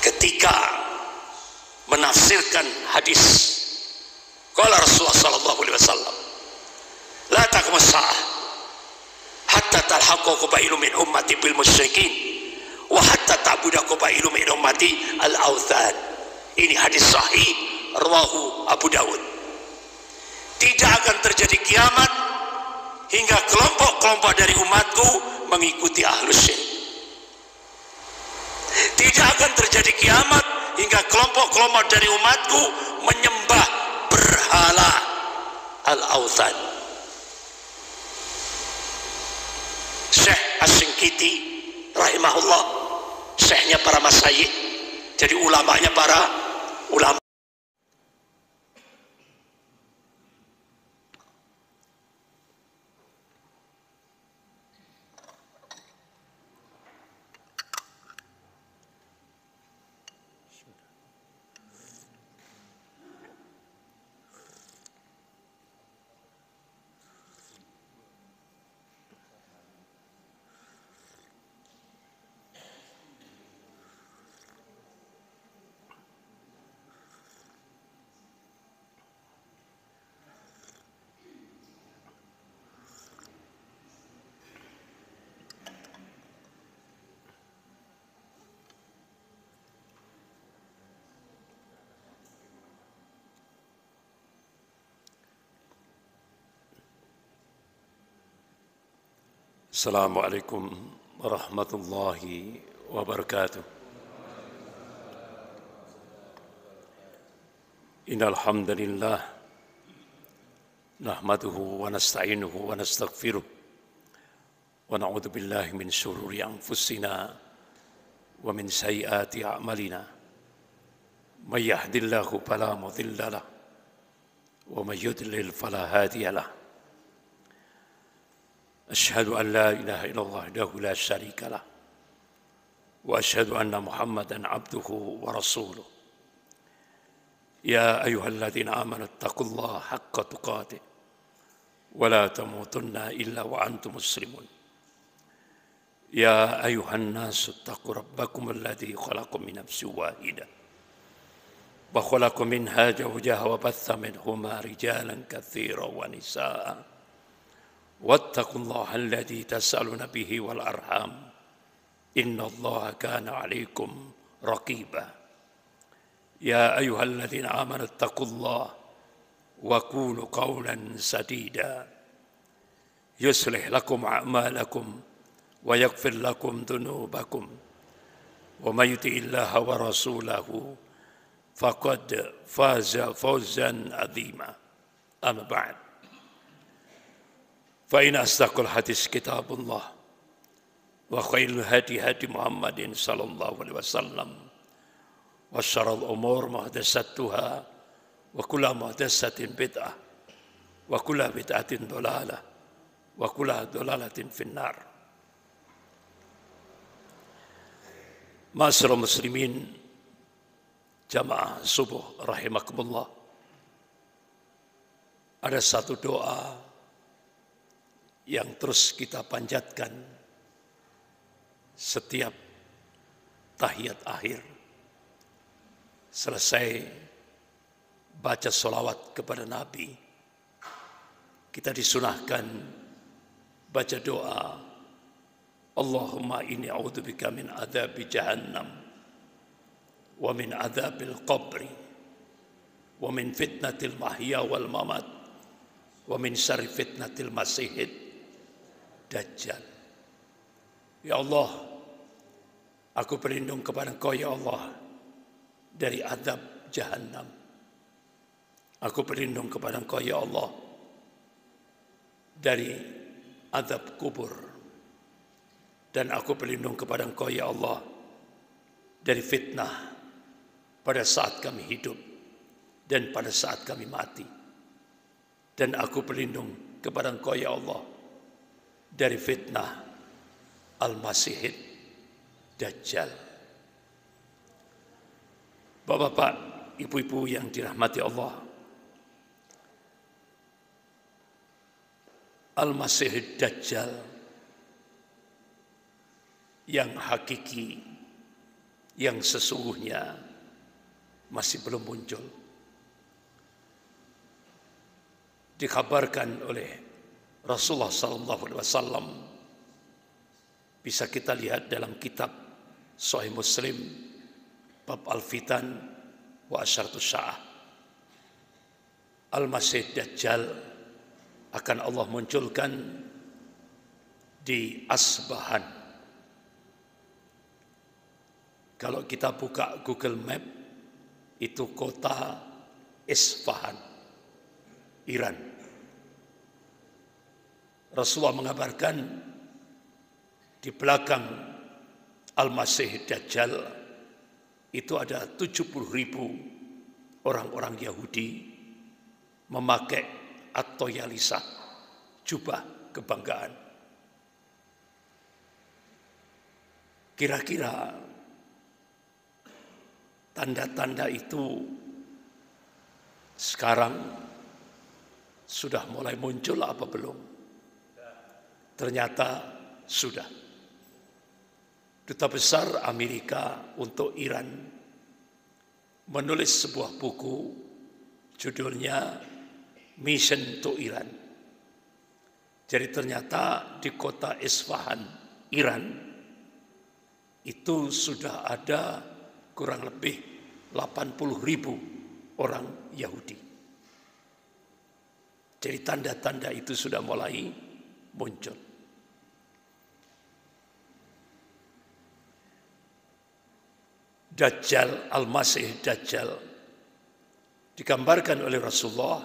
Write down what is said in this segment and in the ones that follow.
ketika menafsirkan hadis qala Rasulullah sallallahu alaihi wasallam la taqumus saah hatta talhaqu qabailu min ummati bil musyrikin wa hatta ta'budu qabailu min ummati al authan. Ini hadis sahih rawahu Abu Dawud. Tidak akan terjadi kiamat hingga kelompok-kelompok dari umatku mengikuti ahlus syirik. Tidak akan terjadi kiamat hingga kelompok-kelompok dari umatku menyembah berhala al-authan. Syekh Asy-Syinkiti rahimahullah, syekhnya para masyayikh, jadi ulamanya para ulama. Assalamualaikum warahmatullahi wabarakatuh. Innal hamdalillah nahmaduhu wa nasta'inuhu wa nastaghfiruh wa na'udzu billahi min shururi anfusina wa min sayyiati a'malina. May yahdihillahu fala mudilla lahu wa may yudlil fala hadiya lahu. أشهد أن لا إله إلا الله وحده لا شريك له وأشهد أن محمدًا عبده ورسوله يا أيها الذين آمنوا اتقوا الله حق تقاته ولا تموتن إلا وأنتم مسلمون يا أيها الناس اتقوا ربكم الذي خلقكم من نفس واحدة وخلق منها زوجها وبث منهما رجالا كثيرا ونساء واتقوا الله الذي تسألون به والأرحام إن الله كان عليكم رقيبا يا أيها الذين آمنوا اتقوا الله وقولوا قولا سديدا يصلح لكم أعمالكم ويغفر لكم ذنوبكم ومن يطع الله ورسوله فقد فاز فوزا عظيما أما بعد فإن أصدق الحديث كتاب الله وخير الهدي هدي محمد صلى الله عليه وسلم وشر الأمور محدثاتها وكل محدثة بدعة وكل بدعة ضلالة وكل ضلالة في النار. Ma'asyiral muslimin jamaah subuh rahimakumullah. Ada satu doa yang terus kita panjatkan setiap tahiyat akhir. Selesai baca sholawat kepada Nabi, kita disunahkan baca doa, Allahumma inni a'udzubika min adzabi jahannam wa min adzabil qabri wa min fitnatil mahya wal mamat wa min syarri fitnatil masihid Dajjal. Ya Allah, aku berlindung kepada Engkau ya Allah dari azab jahannam. Aku berlindung kepada Engkau ya Allah dari azab kubur. Dan aku berlindung kepada Engkau ya Allah dari fitnah pada saat kami hidup dan pada saat kami mati. Dan aku berlindung kepada Engkau ya Allah dari fitnah Al-Masihid Dajjal. Bapak-bapak, ibu-ibu yang dirahmati Allah, Al-Masihid Dajjal yang hakiki yang sesungguhnya masih belum muncul. Dikabarkan oleh Rasulullah SAW, bisa kita lihat dalam kitab Sahih Muslim bab Al-Fitan wa Asyaratus Sa'ah. Al-Masih Dajjal akan Allah munculkan di Asbahan. Kalau kita buka Google Map, itu kota Isfahan, Iran. Rasulullah mengabarkan di belakang Al-Masih Dajjal itu ada 70.000 orang-orang Yahudi memakai at-toyalisah, jubah kebanggaan. Kira-kira tanda-tanda itu sekarang sudah mulai muncul apa belum? Ternyata sudah. Duta Besar Amerika untuk Iran menulis sebuah buku, judulnya Mission to Iran. Jadi ternyata di kota Isfahan, Iran, itu sudah ada kurang lebih 80.000 orang Yahudi. Jadi tanda-tanda itu sudah mulai muncul. Dajjal, Al-Masih Dajjal, digambarkan oleh Rasulullah,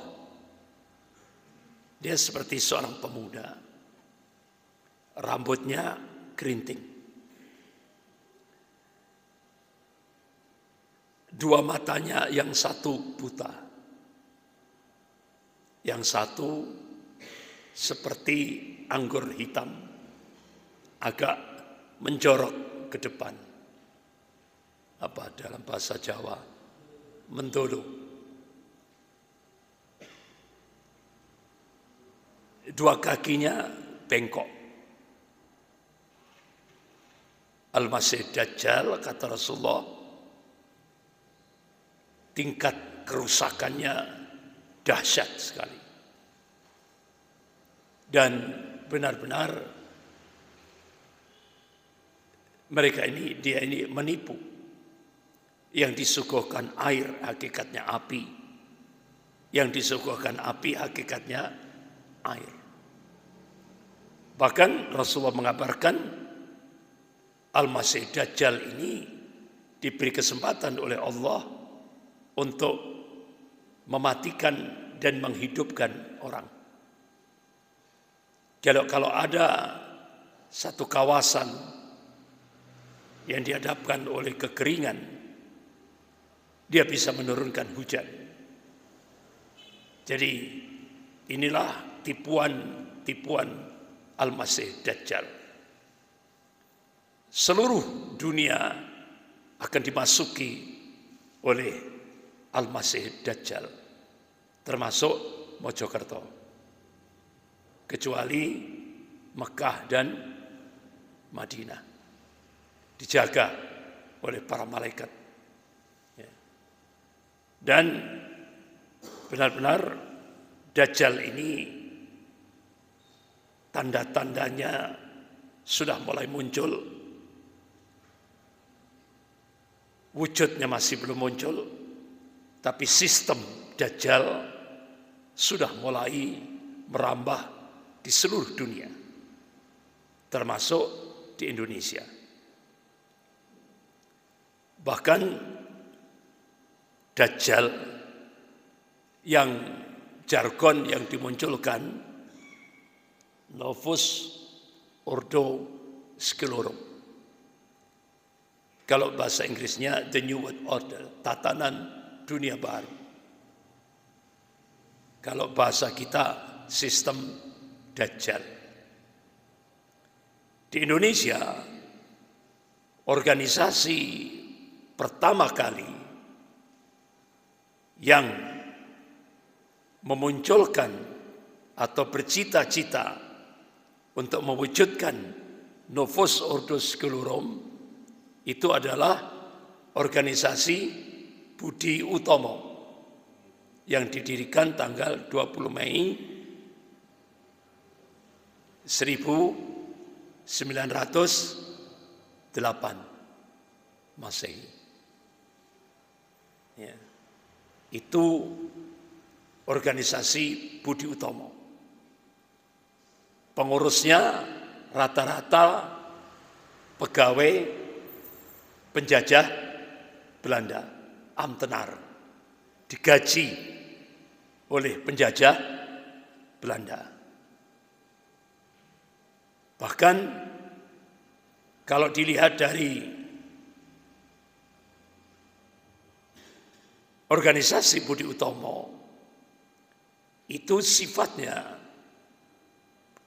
dia seperti seorang pemuda, rambutnya kerinting, dua matanya yang satu buta, yang satu seperti anggur hitam, agak menjorok ke depan. Apa dalam bahasa Jawa? Mendolo. Dua kakinya bengkok. Al-Masih Dajjal, kata Rasulullah, tingkat kerusakannya dahsyat sekali. Dan benar-benar mereka ini, dia ini menipu. Yang disuguhkan air hakikatnya api, yang disuguhkan api hakikatnya air. Bahkan Rasulullah mengabarkan Al-Masih Dajjal ini diberi kesempatan oleh Allah untuk mematikan dan menghidupkan orang. Kalau ada satu kawasan yang dihadapkan oleh kekeringan, dia bisa menurunkan hujan. Jadi inilah tipuan Al-Masih Dajjal. Seluruh dunia akan dimasuki oleh Al-Masih Dajjal, termasuk Mojokerto, kecuali Mekah dan Madinah, dijaga oleh para malaikat. Dan benar-benar Dajjal ini tanda-tandanya sudah mulai muncul. Wujudnya masih belum muncul, tapi sistem Dajjal sudah mulai merambah di seluruh dunia, termasuk di Indonesia. Bahkan Dajjal yang jargon yang dimunculkan Novus Ordo Sclerorum. Kalau bahasa Inggrisnya The New World Order, tatanan dunia baru. Kalau bahasa kita sistem Dajjal. Di Indonesia, organisasi pertama kali yang memunculkan atau bercita-cita untuk mewujudkan Novus Ordo Sclerorum itu adalah organisasi Budi Utomo yang didirikan tanggal 20 Mei 1908 Masehi. Ya. Itu organisasi Budi Utomo. Pengurusnya rata-rata pegawai penjajah Belanda, ambtenaar, digaji oleh penjajah Belanda. Bahkan kalau dilihat dari organisasi Budi Utomo, itu sifatnya,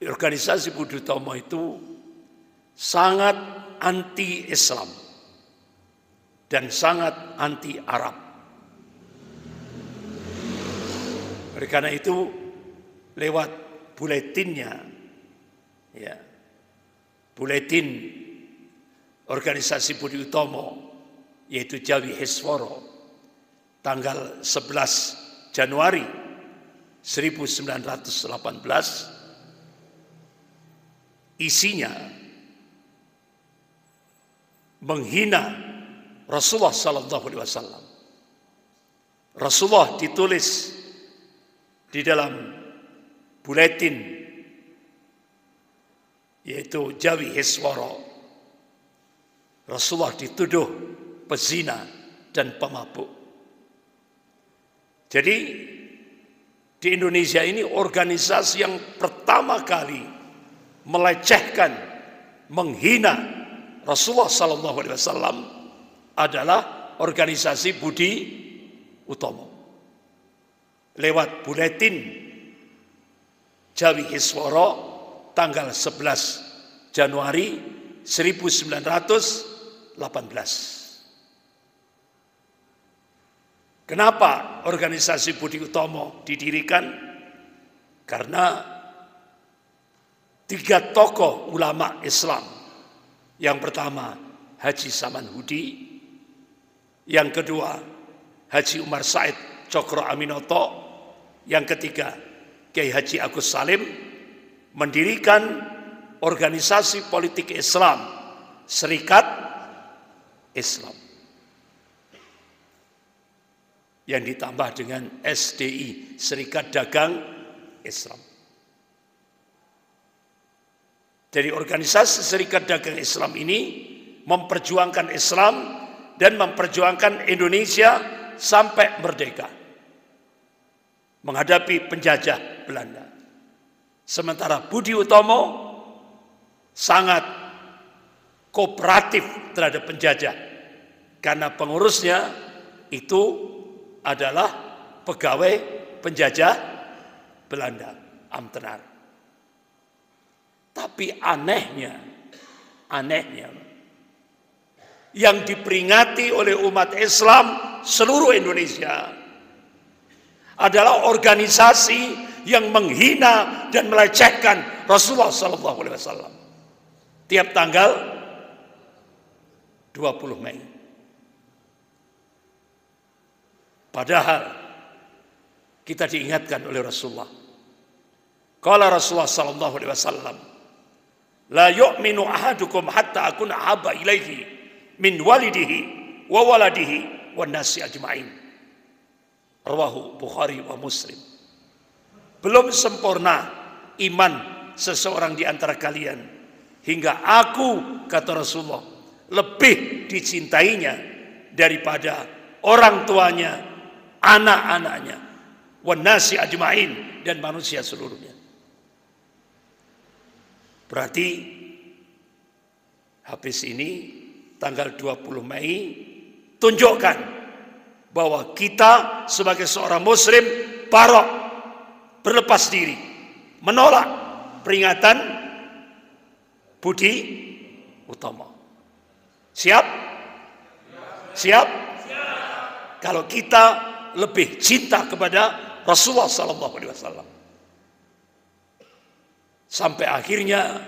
organisasi Budi Utomo itu sangat anti-Islam dan sangat anti-Arab. Oleh karena itu, lewat buletinnya, ya, buletin organisasi Budi Utomo, yaitu Jawi Hisworo, tanggal 11 Januari 1918, isinya menghina Rasulullah Sallallahu Alaihi Wasallam. Rasulullah ditulis di dalam buletin, yaitu Jawi Hisworo. Rasulullah dituduh pezina dan pemabuk. Jadi di Indonesia ini organisasi yang pertama kali melecehkan, menghina Rasulullah Sallallahu Alaihi Wasallam adalah organisasi Budi Utomo. Lewat buletin Jawi Hisworo tanggal 11 Januari 1918. Kenapa organisasi Budi Utomo didirikan? Karena 3 tokoh ulama Islam. Yang pertama Haji Saman Hudi, yang kedua Haji Umar Said Cokro Aminoto, yang ketiga Kiai Haji Agus Salim, mendirikan organisasi politik Islam, Serikat Islam, yang ditambah dengan SDI, Serikat Dagang Islam. Dari organisasi Serikat Dagang Islam ini memperjuangkan Islam dan memperjuangkan Indonesia sampai merdeka menghadapi penjajah Belanda. Sementara Budi Utomo sangat kooperatif terhadap penjajah karena pengurusnya itu adalah pegawai penjajah Belanda, ambtenaar. Tapi anehnya yang diperingati oleh umat Islam seluruh Indonesia adalah organisasi yang menghina dan melecehkan Rasulullah SAW. Tiap tanggal 20 Mei. Padahal kita diingatkan oleh Rasulullah. Qala Rasulullah sallallahu alaihi wasallam, la yu'minu ahadukum hatta akuna ahabba ilaihi min walidihi wa waladihi wan nasi ajma'in. Rawahu Bukhari wa Muslim. Belum sempurna iman seseorang di antara kalian hingga aku, kata Rasulullah, lebih dicintainya daripada orang tuanya, anak-anaknya, wan nasi ajma'in, dan manusia seluruhnya. Berarti habis ini tanggal 20 Mei tunjukkan bahwa kita sebagai seorang muslim barok, berlepas diri, menolak peringatan Budi Utomo. Siap? Siap? Kalau kita lebih cinta kepada Rasulullah SAW. Sampai akhirnya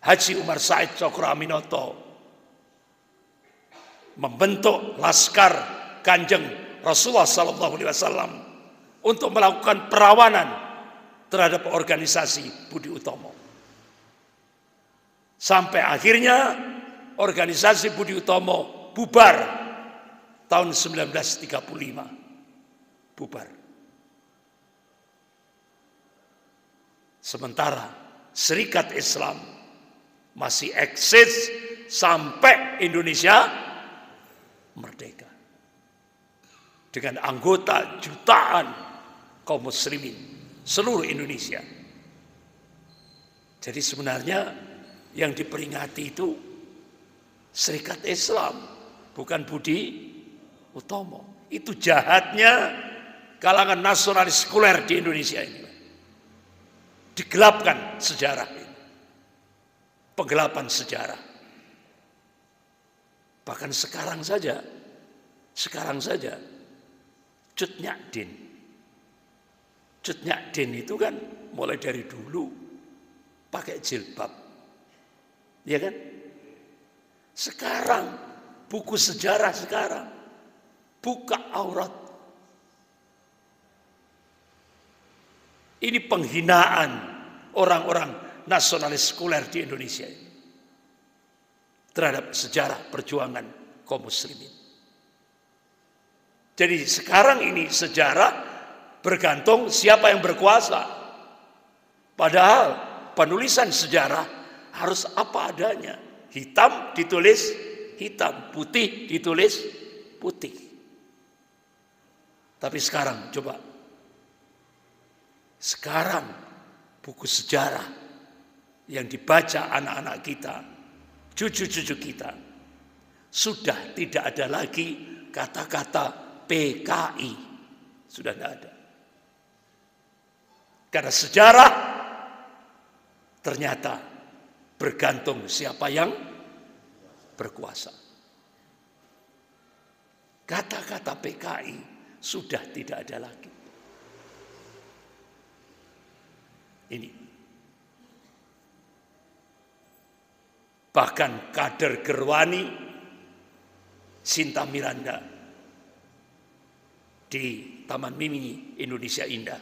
Haji Umar Said Cokro Aminoto membentuk laskar Kanjeng Rasulullah SAW untuk melakukan perlawanan terhadap organisasi Budi Utomo. Sampai akhirnya organisasi Budi Utomo bubar tahun 1935. Bubar. Sementara Serikat Islam masih eksis sampai Indonesia merdeka. Dengan anggota jutaan kaum muslimin seluruh Indonesia. Jadi sebenarnya yang diperingati itu Serikat Islam, bukan Budi Utomo. Itu jahatnya kalangan nasionalis sekuler di Indonesia ini. Digelapkan sejarah ini. Penggelapan sejarah. Bahkan sekarang saja Cut Nyak Din itu kan mulai dari dulu pakai jilbab. Ya kan? Sekarang buku sejarah sekarang buka aurat. Ini penghinaan orang-orang nasionalis sekuler di Indonesia ini terhadap sejarah perjuangan kaum muslimin. Jadi sekarang ini sejarah bergantung siapa yang berkuasa. Padahal penulisan sejarah harus apa adanya. Hitam ditulis hitam, putih ditulis putih. Tapi sekarang coba. Sekarang buku sejarah yang dibaca anak-anak kita, cucu-cucu kita, sudah tidak ada lagi kata-kata PKI. Sudah tidak ada. Karena sejarah ternyata bergantung siapa yang berkuasa. Kata-kata PKI sudah tidak ada lagi. Ini. Bahkan kader Gerwani Sinta Miranda di Taman Mini Indonesia Indah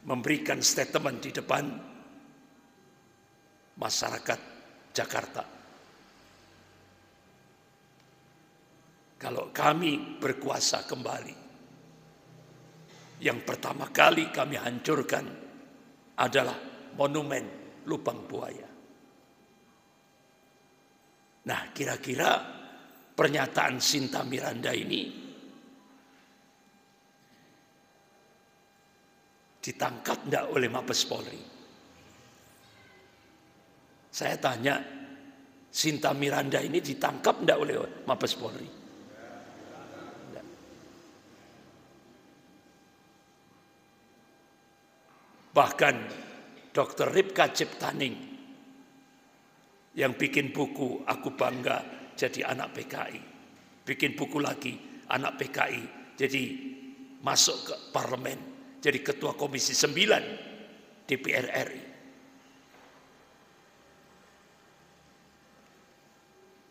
memberikan statement di depan masyarakat Jakarta. Kalau kami berkuasa kembali, yang pertama kali kami hancurkan adalah monumen Lubang Buaya. Nah, kira-kira pernyataan Sinta Miranda ini ditangkap enggak oleh Mabes Polri? Saya tanya, Sinta Miranda ini ditangkap enggak oleh Mabes Polri? Bahkan Dr. Ripka Ciptaning yang bikin buku Aku Bangga Jadi Anak PKI, bikin buku lagi Anak PKI, jadi masuk ke parlemen, jadi ketua Komisi 9 DPR RI.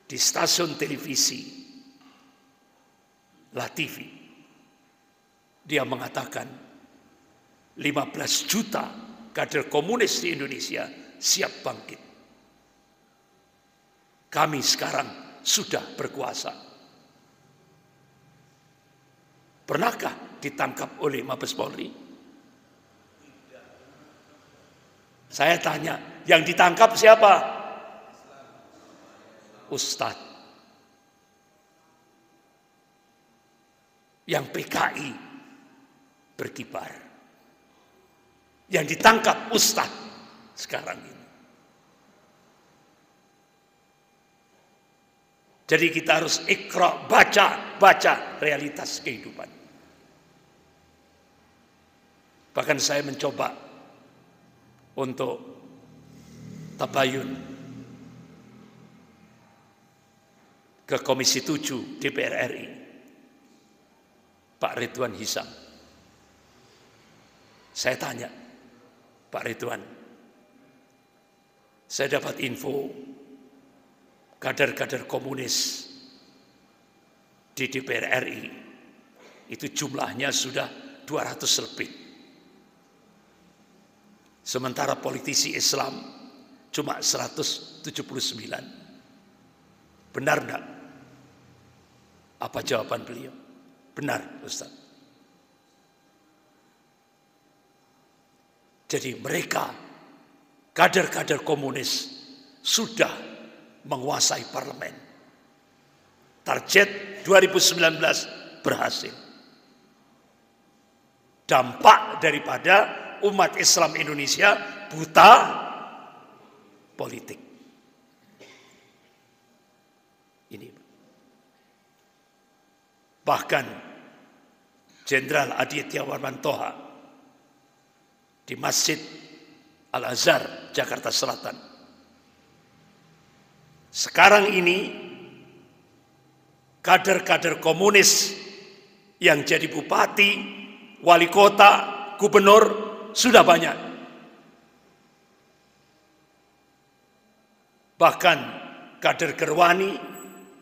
Di stasiun televisi La TV dia mengatakan 15 juta kader komunis di Indonesia siap bangkit. Kami sekarang sudah berkuasa. Pernahkah ditangkap oleh Mabes Polri? Saya tanya, yang ditangkap siapa? Ustadz. Yang PKI berkibar. Yang ditangkap Ustadz sekarang ini. Jadi kita harus ikra, baca realitas kehidupan. Bahkan saya mencoba untuk tabayun ke Komisi 7 DPR RI, Pak Ridwan Hisam. Saya tanya, Pak Ridwan, saya dapat info kader-kader komunis di DPR RI itu jumlahnya sudah 200 lebih. Sementara politisi Islam cuma 179. Benar enggak? Apa jawaban beliau? Benar, Ustaz. Jadi mereka, kader-kader komunis, sudah menguasai parlemen. Target 2019 berhasil. Dampak daripada umat Islam Indonesia buta politik. Ini. Bahkan Jenderal Aditya Warmantoha di Masjid Al-Azhar, Jakarta Selatan. Sekarang ini kader-kader komunis yang jadi bupati, wali kota, gubernur sudah banyak. Bahkan kader Gerwani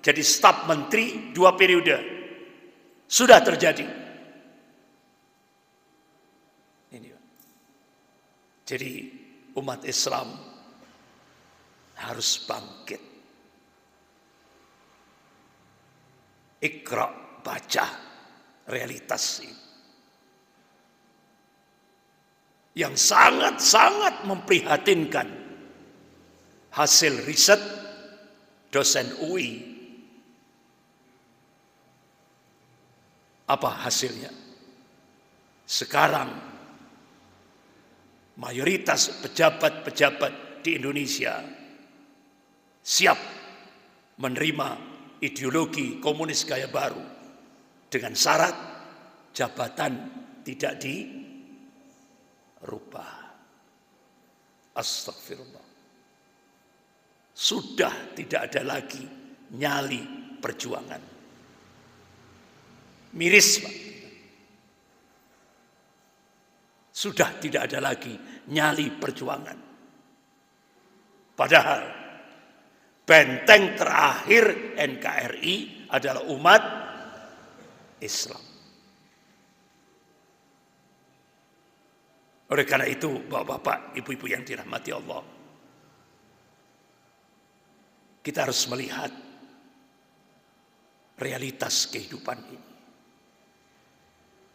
jadi staf menteri 2 periode sudah terjadi. Ini. Jadi umat Islam harus bangkit. Iqra, baca realitas ini. Yang sangat-sangat memprihatinkan hasil riset dosen UI. Apa hasilnya? Sekarang mayoritas pejabat-pejabat di Indonesia siap menerima ideologi komunis gaya baru dengan syarat jabatan tidak dirubah. Astagfirullah. Sudah tidak ada lagi nyali perjuangan. Miris, Pak. Sudah tidak ada lagi nyali perjuangan. Padahal benteng terakhir NKRI adalah umat Islam. Oleh karena itu, bapak-bapak, ibu-ibu yang dirahmati Allah, kita harus melihat realitas kehidupan ini.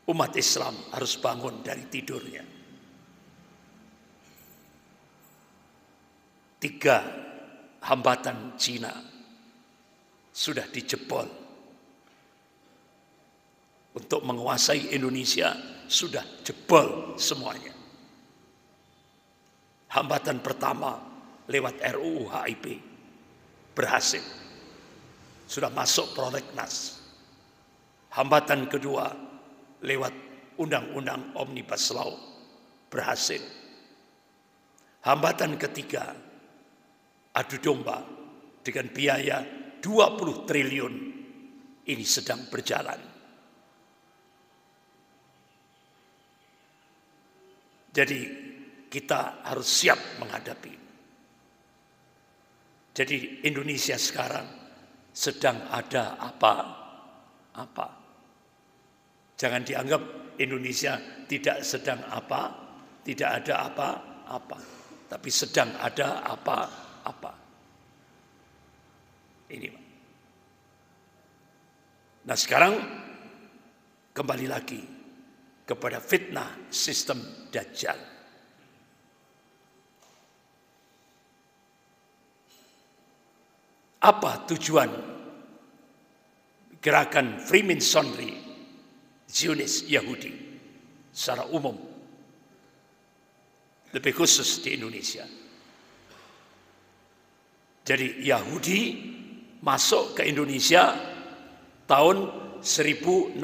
Umat Islam harus bangun dari tidurnya. 3 hambatan Cina sudah dijebol. Untuk menguasai Indonesia sudah jebol semuanya. Hambatan pertama lewat RUU HIP berhasil. Sudah masuk prolegnas. Hambatan kedua lewat Undang-Undang Omnibus Law berhasil. Hambatan ketiga, adu domba dengan biaya 20 triliun ini sedang berjalan. Jadi kita harus siap menghadapi. Jadi Indonesia sekarang sedang ada apa-apa. Jangan dianggap Indonesia tidak sedang apa, tidak ada apa-apa. Tapi sedang ada apa-apa. Ini. Nah sekarang kembali lagi kepada fitnah sistem Dajjal. Apa tujuan gerakan Freemasonry Zionis Yahudi secara umum, lebih khusus di Indonesia? Jadi Yahudi masuk ke Indonesia tahun 1602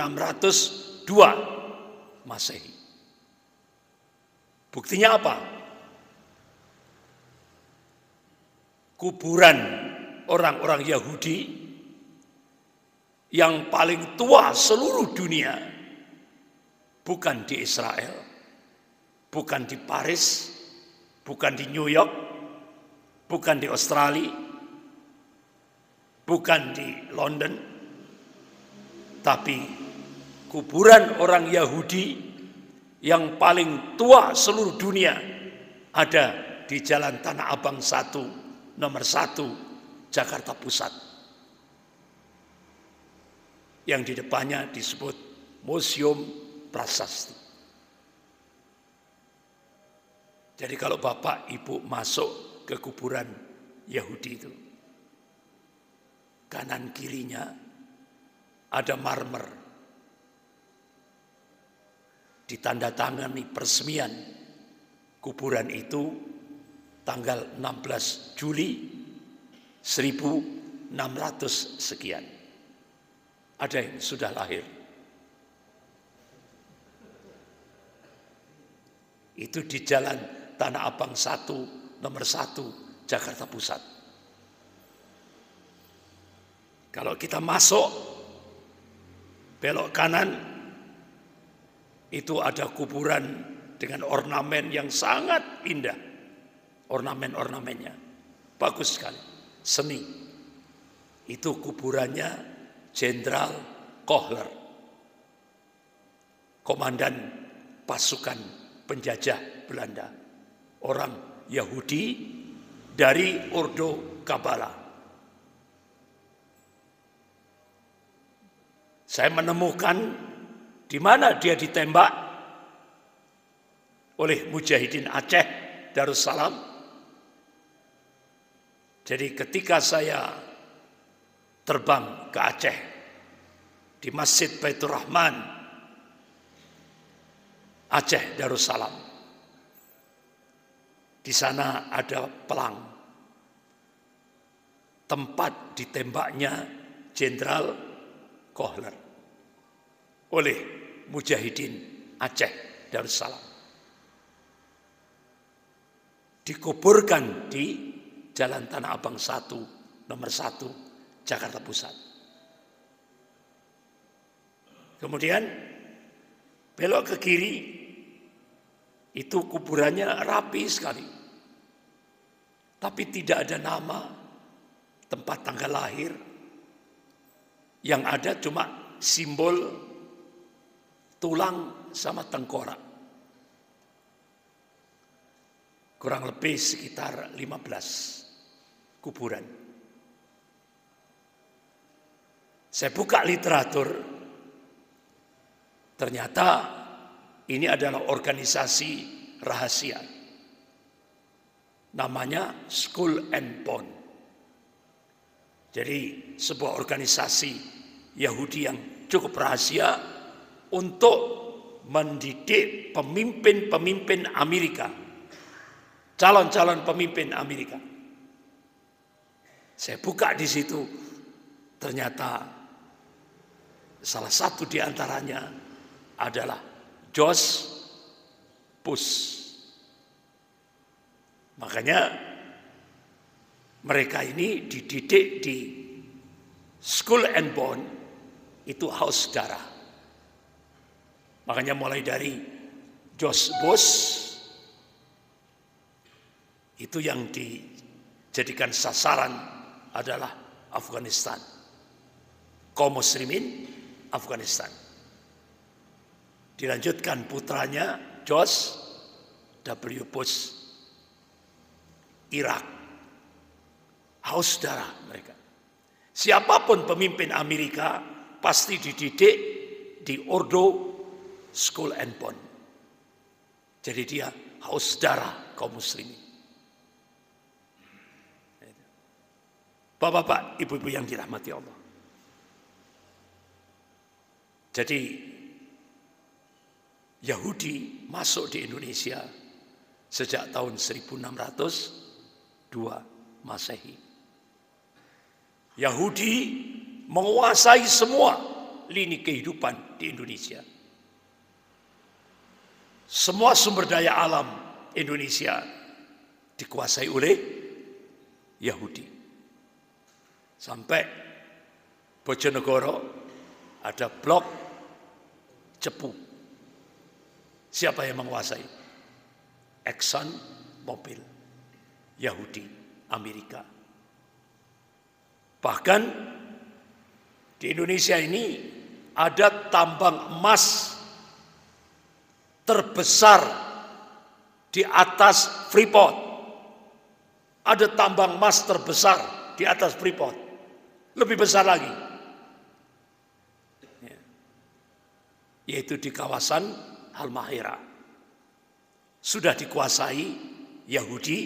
Masehi. Buktinya apa? Kuburan orang-orang Yahudi yang paling tua seluruh dunia bukan di Israel, bukan di Paris, bukan di New York, bukan di Australia, bukan di London, tapi kuburan orang Yahudi yang paling tua seluruh dunia ada di Jalan Tanah Abang 1, nomor 1, Jakarta Pusat. Yang di depannya disebut Museum Prasasti. Jadi kalau Bapak Ibu masuk ke kuburan Yahudi itu, kanan kirinya ada marmer, ditandatangani peresmian kuburan itu tanggal 16 Juli 1600 sekian. Ada yang sudah lahir. Itu di Jalan Tanah Abang 1, nomor 1, Jakarta Pusat. Kalau kita masuk, belok kanan, itu ada kuburan dengan ornamen yang sangat indah. Ornamen-ornamennya bagus sekali, seni. Itu kuburannya Jenderal Kohler, komandan pasukan penjajah Belanda, orang Yahudi dari Ordo Kabbalah. Saya menemukan di mana dia ditembak oleh Mujahidin Aceh Darussalam. Jadi ketika saya terbang ke Aceh di Masjid Baitur Rahman Aceh Darussalam, di sana ada pelang tempat ditembaknya Jenderal Kohler oleh Mujahidin Aceh Darussalam. Dikuburkan di Jalan Tanah Abang 1, nomor 1, Jakarta Pusat. Kemudian belok ke kiri, itu kuburannya rapi sekali. Tapi tidak ada nama, tempat tanggal lahir. Yang ada cuma simbol tulang sama tengkorak. Kurang lebih sekitar 15 kuburan. Saya buka literatur, ternyata ini adalah organisasi rahasia. Namanya Skull and Bone. Jadi sebuah organisasi Yahudi yang cukup rahasia untuk mendidik pemimpin-pemimpin Amerika. Calon-calon pemimpin Amerika. Saya buka di situ, ternyata salah satu di antaranya adalah George Bush. Makanya mereka ini dididik di Skull and Bone, itu haus darah. Makanya mulai dari George Bush, itu yang dijadikan sasaran adalah Afghanistan. Kaum muslimin Afghanistan. Dilanjutkan putranya George W. Bush, Irak. Haus darah mereka. Siapapun pemimpin Amerika pasti dididik di Ordo Skull and Bone. Jadi dia haus darah kaum muslimin. Bapak-bapak, ibu-ibu yang dirahmati Allah. Jadi Yahudi masuk di Indonesia sejak tahun 1602 Masehi. Yahudi menguasai semua lini kehidupan di Indonesia. Semua sumber daya alam Indonesia dikuasai oleh Yahudi. Sampai Bojonegoro ada blok Cepu. Siapa yang menguasai? Exxon Mobil, Yahudi, Amerika. Bahkan di Indonesia ini ada tambang emas terbesar di atas Freeport. Ada tambang emas terbesar di atas Freeport. Lebih besar lagi. Yaitu di kawasan Halmahera. Sudah dikuasai Yahudi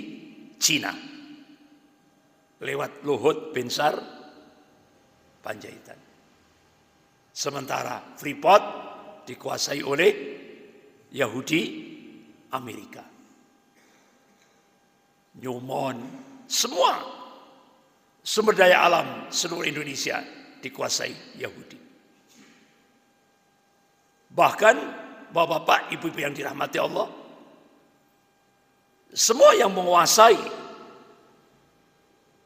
Cina. Lewat Luhut Binsar Panjaitan. Sementara Freeport dikuasai oleh Yahudi Amerika. Newmont, semua sumber daya alam seluruh Indonesia dikuasai Yahudi. Bahkan bapak-bapak, ibu-ibu yang dirahmati Allah, semua yang menguasai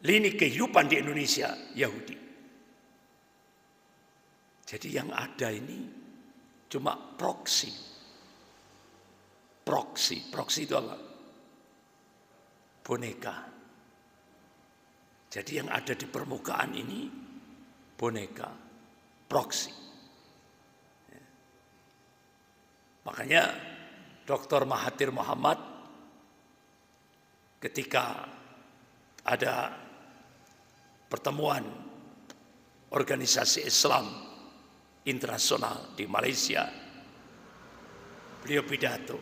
lini kehidupan di Indonesia Yahudi. Jadi yang ada ini cuma proksi. Proksi itu apa? Boneka. Jadi yang ada di permukaan ini boneka, proksi. Makanya Dr. Mahathir Muhammad ketika ada pertemuan organisasi Islam internasional di Malaysia, beliau pidato,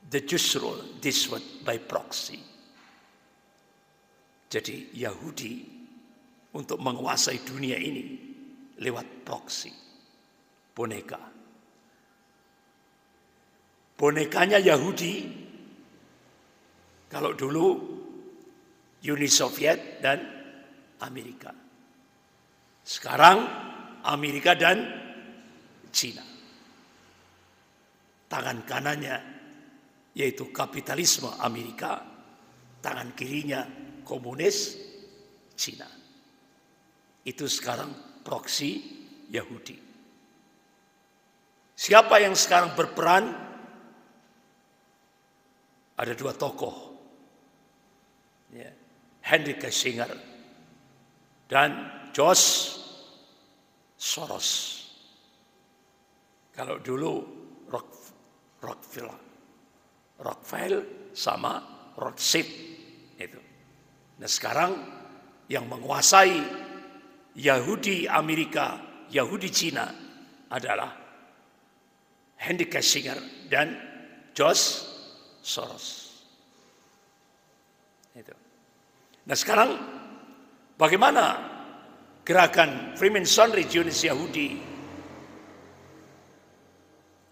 the Jews rule this world by proxy. Jadi Yahudi untuk menguasai dunia ini lewat proksi, boneka. Bonekanya Yahudi, kalau dulu Uni Soviet dan Amerika. Sekarang Amerika dan Cina. Tangan kanannya yaitu kapitalisme Amerika, tangan kirinya komunis Cina. Itu sekarang proksi Yahudi. Siapa yang sekarang berperan? Ada dua tokoh, Henry Kissinger dan George Soros. Kalau dulu Rockefeller sama Rothschild itu. Nah sekarang yang menguasai Yahudi Amerika, Yahudi Cina adalah Henry Kissinger dan George Soros. Itu. Nah sekarang bagaimana gerakan Freemasonry Zionis Yahudi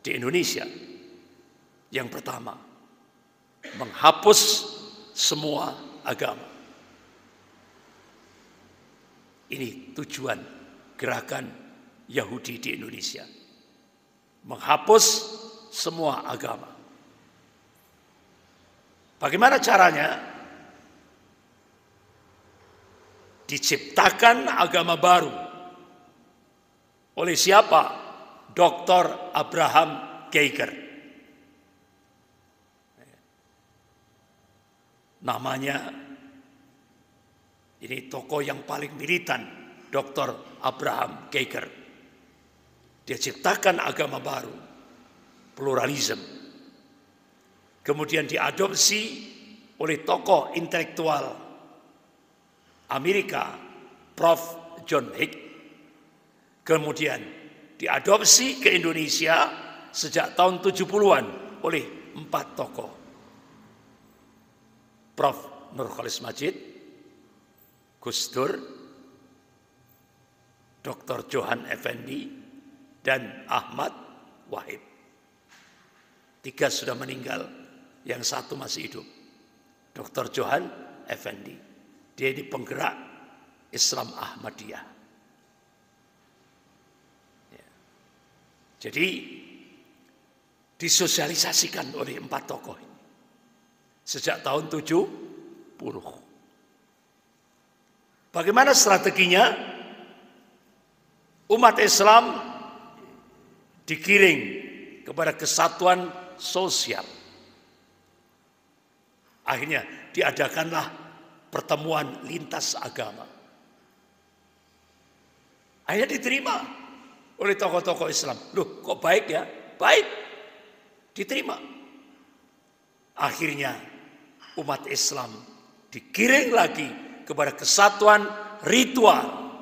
di Indonesia? Yang pertama, menghapus semua agama. Ini tujuan gerakan Yahudi di Indonesia. Menghapus semua agama. Bagaimana caranya? Diciptakan agama baru. Oleh siapa? Dr. Abraham Geiger. Namanya, ini tokoh yang paling militan, Dr. Abraham Geiger. Dia ciptakan agama baru, pluralisme. Kemudian diadopsi oleh tokoh intelektual Amerika, Prof. John Hick. Kemudian diadopsi ke Indonesia sejak tahun 70-an oleh 4 tokoh. Prof. Nurcholish Madjid, Gus Dur, Dr. Johan Effendi, dan Ahmad Wahid. 3 sudah meninggal, yang 1 masih hidup. Dr. Johan Effendi. Dia ini penggerak Islam Ahmadiyah. Ya. Jadi disosialisasikan oleh 4 tokoh ini. Sejak tahun 70. Bagaimana strateginya? Umat Islam digiring kepada kesatuan sosial. Akhirnya diadakanlah pertemuan lintas agama. Akhirnya diterima oleh tokoh-tokoh Islam. Loh, kok baik ya? Baik. Diterima. Akhirnya umat Islam digiring lagi kepada kesatuan ritual.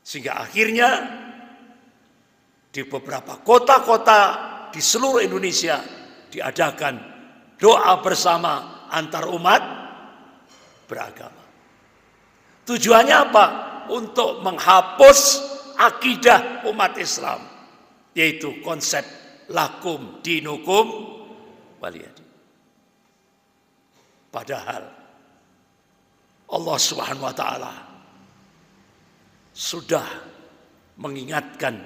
Sehingga akhirnya di beberapa kota-kota di seluruh Indonesia diadakan doa bersama antar umat beragama. Tujuannya apa? Untuk menghapus akidah umat Islam, yaitu konsep lakum dinukum waliyadin. Padahal Allah Subhanahu wa taala sudah mengingatkan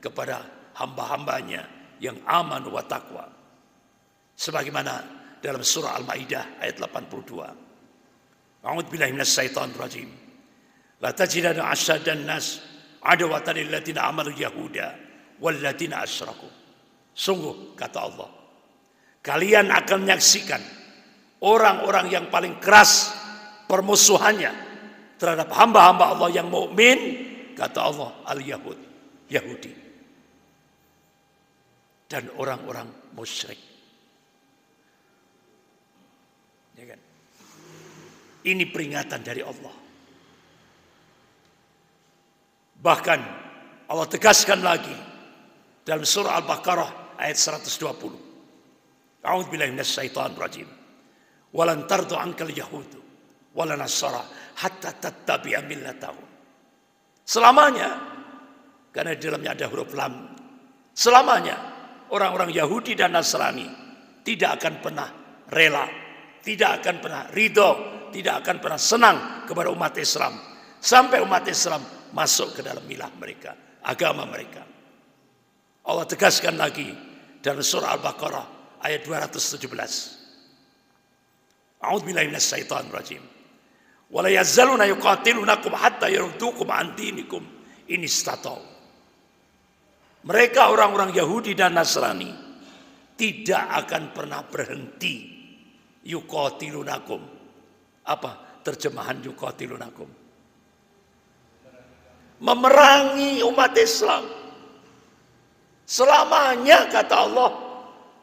kepada hamba-hambanya yang aman wa taqwa. Sebagaimana dalam surah Al-Maidah ayat 82. A'udzu billahi minasyaitonir rajim. La tajidanna asyadan nas adawatan lil ladzina amanu yahuda wal ladzina asyraku. Sungguh kata Allah, kalian akan menyaksikan orang-orang yang paling keras permusuhannya terhadap hamba-hamba Allah yang mukmin, kata Allah, al-Yahud, Yahudi, dan orang-orang musyrik. Ya kan? Ini peringatan dari Allah. Bahkan Allah tegaskan lagi dalam surah Al-Baqarah ayat 120. A'udzu billahi minasyaitonir rajim. Walan tardu ankal yahudu wala nasara hatta tattabi'a millatahum. Selamanya, karena di dalamnya ada huruf lam, selamanya orang-orang Yahudi dan Nasrani tidak akan pernah rela, tidak akan pernah ridho, tidak akan pernah senang kepada umat Islam sampai umat Islam masuk ke dalam milah mereka, agama mereka. Allah tegaskan lagi dalam surah Al-Baqarah ayat 217. A'udzu billahi minasyaitonir rajim. Wala yazaluna yuqatilunakum hatta yaruddukum an dinikum in istata'u. Mereka orang-orang Yahudi dan Nasrani tidak akan pernah berhenti yuqatilunakum. Apa terjemahan yuqatilunakum? Memerangi umat Islam. Selamanya kata Allah,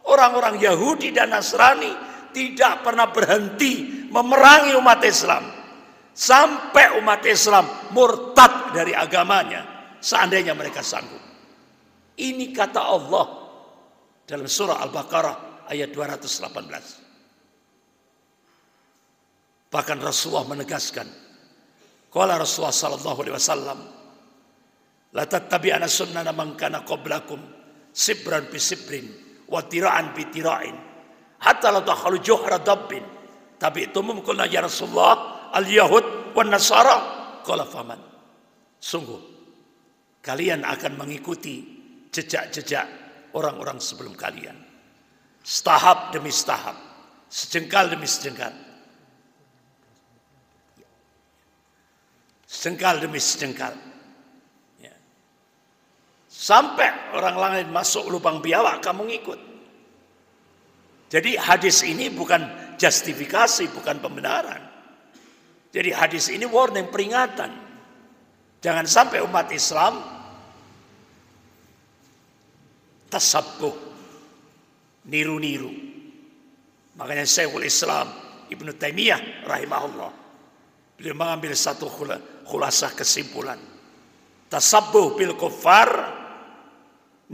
orang-orang Yahudi dan Nasrani tidak pernah berhenti memerangi umat Islam sampai umat Islam murtad dari agamanya seandainya mereka sanggup. Ini kata Allah dalam surah Al-Baqarah ayat 218. Bahkan Rasulullah menegaskan, qala Rasulullah sallallahu alaihi wasallam, la tattabi'ana sunnana man kana qablakum sibran bi sibrin wa tira'an bi tira'in hatta la takhalu juhra dabbin tabi'tumum qulna ya Rasulullah al-yahud wan nasara qala faman. Sungguh kalian akan mengikuti jejak-jejak orang-orang sebelum kalian, setahap demi setahap, sejengkal demi sejengkal, sejengkal demi sejengkal, ya. Sampai orang lain masuk lubang biawak kamu ngikut. Jadi hadis ini bukan justifikasi, bukan pembenaran. Jadi hadis ini warning, peringatan. Jangan sampai umat Islam tasabbuh, niru-niru. Makanya Syekhul Islam Ibnu Taimiyah rahimahullah, beliau mengambil satu khulasah kesimpulan. Tasabbuh bil kuffar,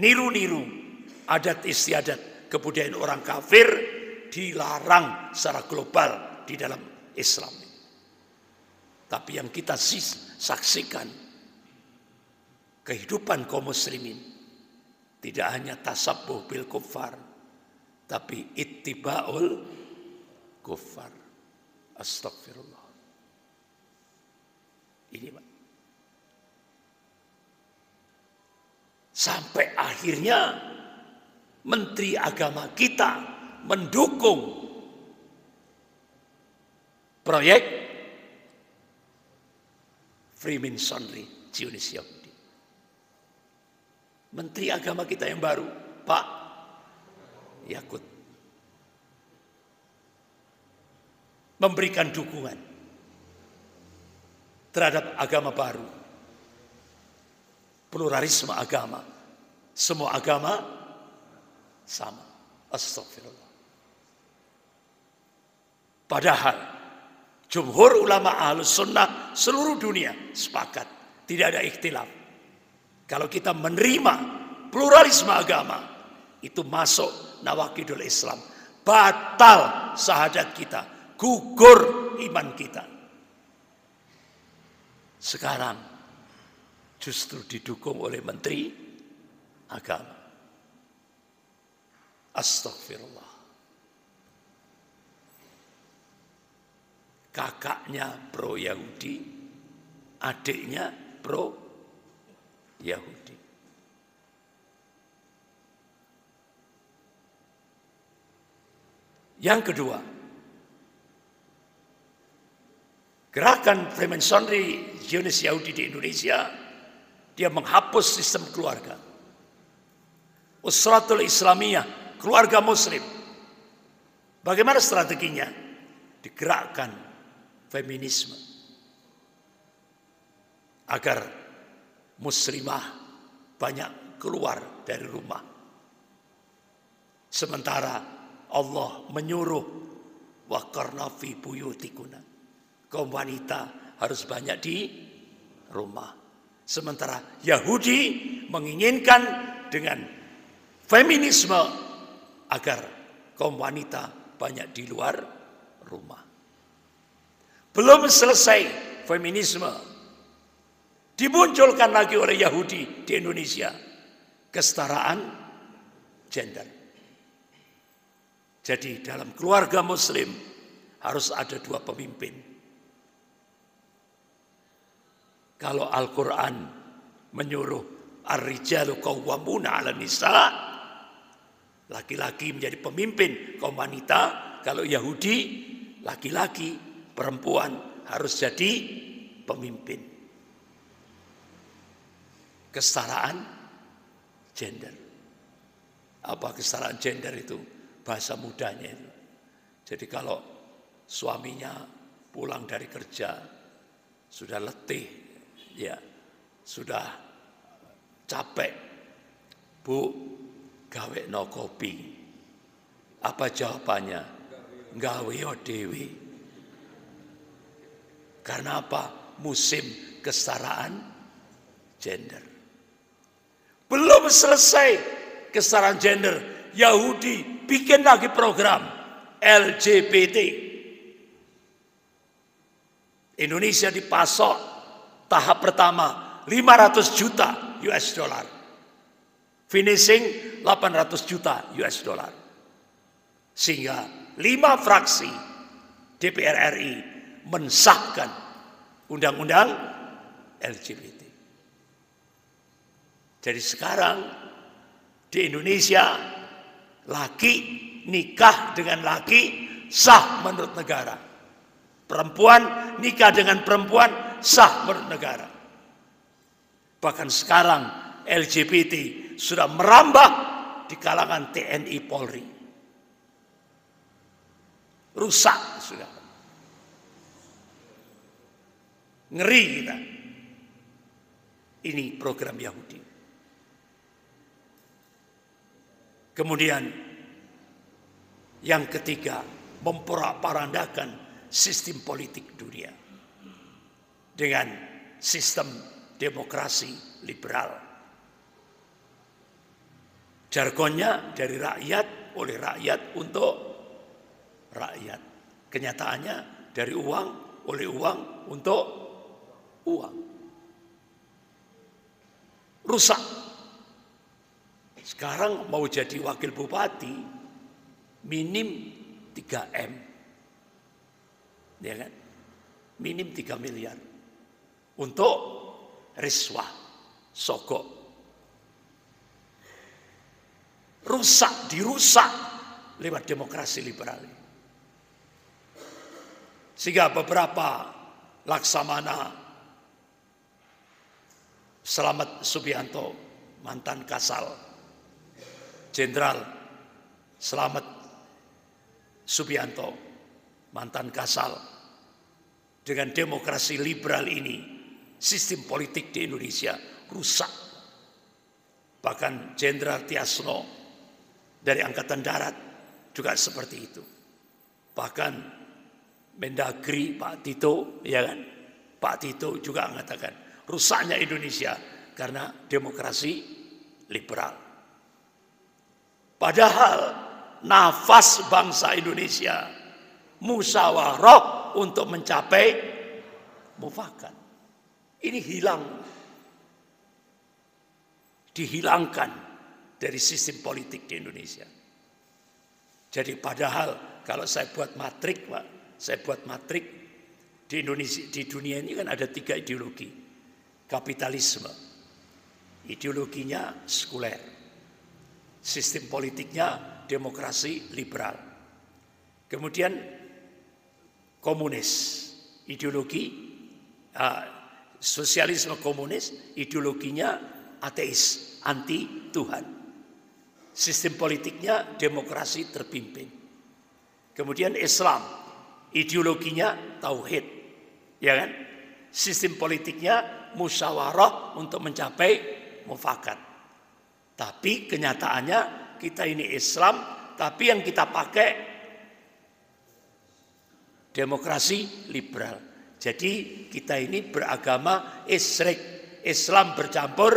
niru-niru adat istiadat kebudayaan orang kafir dilarang secara global di dalam Islam. Tapi yang kita saksikan kehidupan kaum muslimin tidak hanya tasabbuh bil kuffar, tapi ittiba'ul kuffar. Astagfirullah. Ini Pak. Sampai akhirnya Menteri Agama kita mendukung proyek Freemasonry Zionis Yahudi. Menteri Agama kita yang baru, Pak Yakut, memberikan dukungan. terhadap agama baru. Pluralisme agama. Semua agama sama. Astagfirullah. Padahal jumhur ulama Ahlus Sunnah seluruh dunia sepakat. Tidak ada ikhtilaf. Kalau kita menerima pluralisme agama, itu masuk nawakidul Islam. Batal syahadat kita. Gugur iman kita. Sekarang justru didukung oleh Menteri Agama. Astagfirullah. Kakaknya pro Yahudi, adiknya pro Yahudi. Yang kedua, gerakan Freemasonry Zionis Yahudi di Indonesia, dia menghapus sistem keluarga. Usratul Islamiyah, keluarga muslim. Bagaimana strateginya? Digerakkan feminisme. Agar muslimah banyak keluar dari rumah. Sementara Allah menyuruh waqarna fi buyutikuna. Kaum wanita harus banyak di rumah. Sementara Yahudi menginginkan dengan feminisme agar kaum wanita banyak di luar rumah. Belum selesai feminisme, dimunculkan lagi oleh Yahudi di Indonesia kesetaraan gender. Jadi dalam keluarga muslim harus ada dua pemimpin. Kalau Al-Quran menyuruh ar-rijalu qawwamuna 'alan nisa, laki-laki menjadi pemimpin kaum wanita. Kalau Yahudi, laki-laki, perempuan harus jadi pemimpin. Kesetaraan gender. Apa kesetaraan gender itu? Bahasa mudanya itu. Jadi kalau suaminya pulang dari kerja, sudah letih, ya, sudah capek, Bu, gawe no kopi. Apa jawabannya? Gawe dewe. Karena apa? Musim kesetaraan gender. Belum selesai kesetaraan gender, Yahudi bikin lagi program LGBT. Indonesia dipasok tahap pertama 500 juta US dollar. Finishing 800 juta US dollar. Sehingga 5 fraksi DPR RI mensahkan undang-undang LGBT. Jadi sekarang di Indonesia laki nikah dengan laki sah menurut negara. Perempuan nikah dengan perempuan sah menurut negara. Bahkan sekarang LGBT sudah merambah di kalangan TNI Polri. Rusak sudah. Ngeri kita. Ini program Yahudi. Kemudian yang ketiga, memporak-porandakan sistem politik dunia dengan sistem demokrasi liberal. Jargonnya dari rakyat, oleh rakyat, untuk rakyat. Kenyataannya dari uang, oleh uang, untuk uang. Rusak. Sekarang mau jadi wakil bupati minim 3M. Ya kan? Minim 3 miliar. Untuk riswah, sogok. Rusak, dirusak lewat demokrasi liberal. Sehingga beberapa Laksamana Slamet Subianto, mantan Kasal, Jenderal Slamet Subianto, mantan Kasal, dengan demokrasi liberal ini, sistem politik di Indonesia rusak. Bahkan Jenderal Tiasno dari Angkatan Darat juga seperti itu. Bahkan Mendagri Pak Tito, ya kan? Pak Tito juga mengatakan rusaknya Indonesia karena demokrasi liberal. Padahal nafas bangsa Indonesia musyawarah untuk mencapai mufakat. Ini hilang. Dihilangkan dari sistem politik di Indonesia. Jadi padahal kalau saya buat matrik, Pak, saya buat matrik di Indonesia, di dunia ini kan ada 3 ideologi. Kapitalisme, ideologinya sekuler, sistem politiknya demokrasi liberal. Kemudian komunis, ideologi sosialisme komunis, ideologinya ateis, anti Tuhan. Sistem politiknya demokrasi terpimpin. Kemudian Islam, ideologinya tauhid, ya kan? Sistem politiknya musyawarah untuk mencapai mufakat. Tapi kenyataannya kita ini Islam, tapi yang kita pakai demokrasi liberal. Jadi kita ini beragama isyrik, Islam bercampur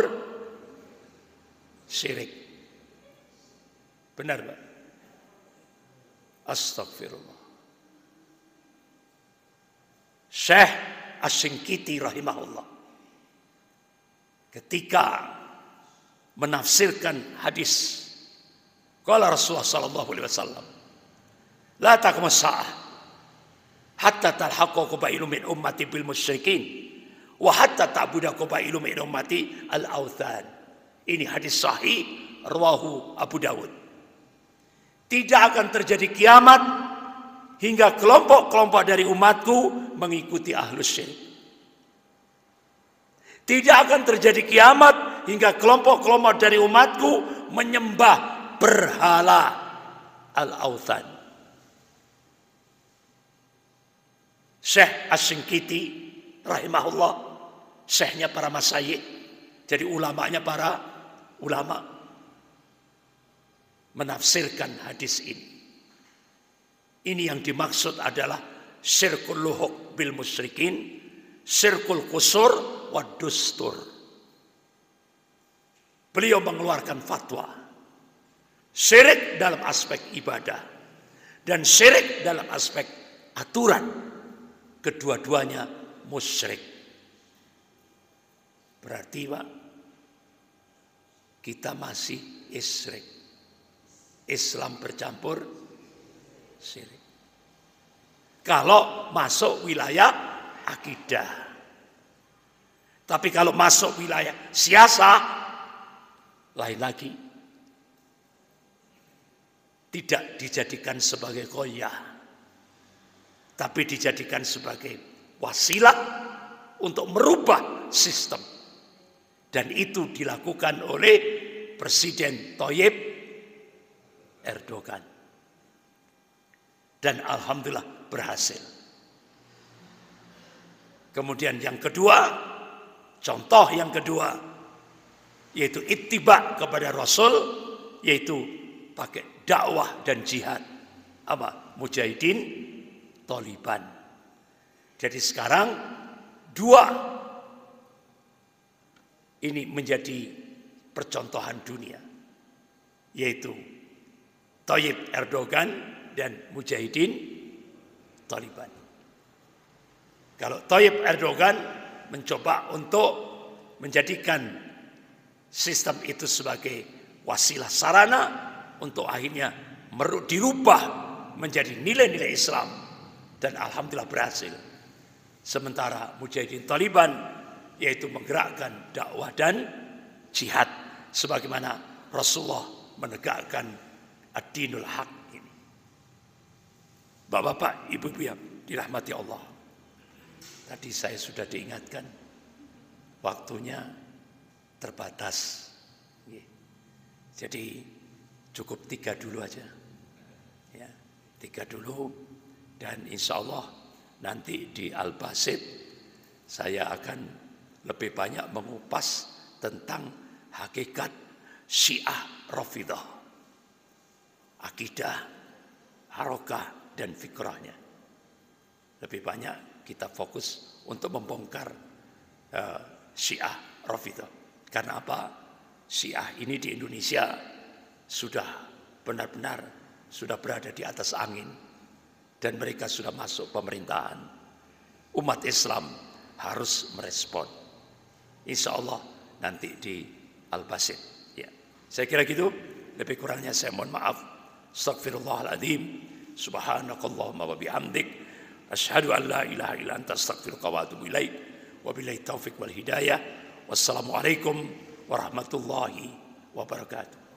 syirik. Benar, Pak? Astagfirullah. Syekh Asy-Syinkiti rahimahullah ketika menafsirkan hadis qala Rasulullah sallallahu alaihi wasallam la taqumus saah hatta talhaqu qabailu min ummati bil musyrikin wa hatta ta'budu qabailu min ummati al authan. Ini hadis sahih rawahu Abu Dawud. Tidak akan terjadi kiamat hingga kelompok-kelompok dari umatku mengikuti ahlus syirik. Tidak akan terjadi kiamat hingga kelompok-kelompok dari umatku menyembah berhala al-authan. Syekh Asy-Syinkiti rahimahullah, syekhnya para masyayikh, jadi ulamanya para ulama, menafsirkan hadis ini. Ini yang dimaksud adalah syirkul luhuq bil musyrikin, syirkul qusur wa dustur. Beliau mengeluarkan fatwa syirik dalam aspek ibadah dan syirik dalam aspek aturan, kedua-duanya musyrik. Berarti Pak, kita masih isyrik. Islam bercampur syirik. Kalau masuk wilayah akidah. Tapi kalau masuk wilayah siasa, lain lagi. Tidak dijadikan sebagai qoyah, tapi dijadikan sebagai wasilah untuk merubah sistem. Dan itu dilakukan oleh Presiden Thayyip Erdogan. Dan alhamdulillah berhasil. Kemudian yang kedua, contoh yang kedua, yaitu ittiba kepada Rasul, yaitu pakai dakwah dan jihad. Apa? Mujahidin, Taliban. Jadi sekarang dua ini menjadi percontohan dunia, yaitu Thayyip Erdogan dan Mujahidin Taliban. Kalau Thayyip Erdogan mencoba untuk menjadikan sistem itu sebagai wasilah sarana untuk akhirnya dirubah menjadi nilai-nilai Islam, dan alhamdulillah berhasil. Sementara Mujahidin Taliban yaitu menggerakkan dakwah dan jihad sebagaimana Rasulullah menegakkan ad-dinul haq ini. Bapak-bapak, ibu-ibu yang dirahmati Allah, tadi saya sudah diingatkan waktunya terbatas. Jadi cukup 3 dulu aja, ya, 3 dulu, dan insya Allah nanti di Al-Basit saya akan lebih banyak mengupas tentang hakikat Syiah Rafidhah, akidah, harokah, dan fikrahnya. Lebih banyak kita fokus untuk membongkar Syiah Rafidhah. Karena apa? Syiah ini di Indonesia sudah benar-benar sudah berada di atas angin dan mereka sudah masuk pemerintahan. Umat Islam harus merespon. Insya Allah nanti di Al-Basit. Ya. Saya kira gitu. Lebih kurangnya saya mohon maaf. Astaghfirullahaladzim. Subhanakallahumma wa bihamdik. Asyhadu an la ilaha illa anta astaghfiruka wa atubu ilaik. Wabillahi taufiq wal hidayah. Wassalamualaikum warahmatullahi wabarakatuh.